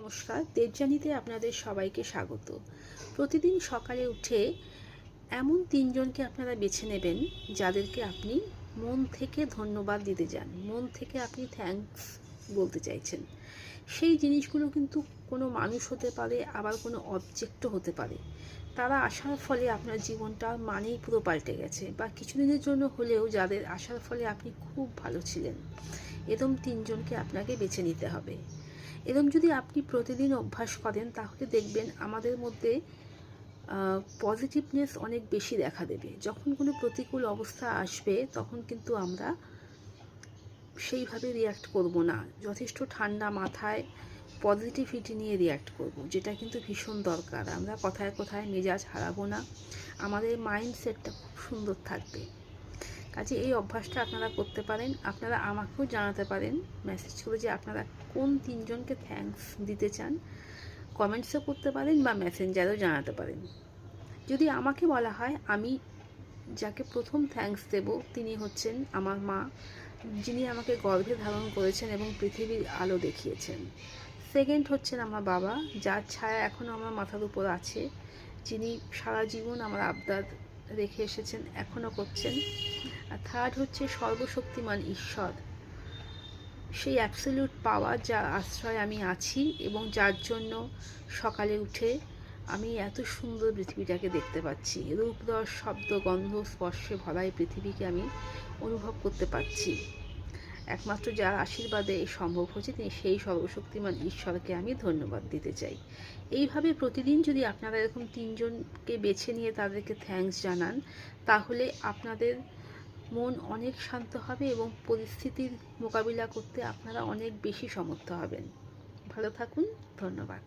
নমস্কার, দেবযানীতে আপনাদের সবাইকে স্বাগত। প্রতিদিন সকালে উঠে এমন তিনজনকে আপনারা বেছে নেবেন যাদেরকে আপনি মন থেকে ধন্যবাদ দিতে চান, মন থেকে আপনি থ্যাঙ্কস বলতে চাইছেন। সেই জিনিসগুলো কিন্তু কোনো মানুষ হতে পারে, আবার কোনো অবজেক্টও হতে পারে। তারা আসার ফলে আপনার জীবনটা মানেই পুরো পাল্টে গেছে, বা কিছুদিনের জন্য হলেও যাদের আসার ফলে আপনি খুব ভালো ছিলেন। এরকম তিনজনকে আপনাকে বেছে নিতে হবে। এরকম যদি আপনি প্রতিদিন অভ্যাস করেন তাহলে দেখবেন আমাদের মধ্যে পজিটিভনেস অনেক বেশি দেখা দেবে। যখন কোনো প্রতিকূল অবস্থা আসবে তখন কিন্তু আমরা সেইভাবে রিয়্যাক্ট করব না, যথেষ্ট ঠান্ডা মাথায় পজিটিভিটি নিয়ে রিয়্যাক্ট করব, যেটা কিন্তু ভীষণ দরকার। আমরা কথায় কথায় মেজাজ হারাবো না, আমাদের মাইন্ডসেটটা খুব সুন্দর থাকবে। কাজে এই অভ্যাসটা আপনারা করতে পারেন। আপনারা আমাকেও জানাতে পারেন মেসেজ করে যে আপনারা কোন তিনজনকে থ্যাঙ্কস দিতে চান। কমেন্টসও করতে পারেন বা মেসেঞ্জারেও জানাতে পারেন। যদি আমাকে বলা হয়, আমি যাকে প্রথম থ্যাঙ্কস দেব তিনি হচ্ছেন আমার মা, যিনি আমাকে গর্ভে ধারণ করেছেন এবং পৃথিবীর আলো দেখিয়েছেন। সেকেন্ড হচ্ছেন আমার বাবা, যার ছায়া এখনও আমার মাথার উপর আছে, যিনি সারা জীবন আমার আবদার রেখে এসেছেন, এখনও করছেন। আর থার্ড হচ্ছে সর্বশক্তিমান ঈশ্বর, সেই অ্যাবসলিউট পাওয়ার, যার আশ্রয় আমি আছি এবং যার জন্য সকালে উঠে আমি এত সুন্দর পৃথিবীটাকে দেখতে পাচ্ছি। রূপ, রস, শব্দ, গন্ধ, স্পর্শে ভরা এই পৃথিবীকে আমি অনুভব করতে পারছি। একমাত্র যার আশীর্বাদে এই সম্ভব হচ্ছে, তিনি সেই সর্বশক্তিমান ঈশ্বরকে আমি ধন্যবাদ দিতে চাই। এইভাবে প্রতিদিন যদি আপনারা এরকম তিনজনকে বেছে নিয়ে তাদেরকে থ্যাঙ্কস জানান, তাহলে আপনাদের মন অনেক শান্ত হবে এবং পরিস্থিতির মোকাবিলা করতে আপনারা অনেক বেশি সমর্থ হবেন। ভালো থাকুন, ধন্যবাদ।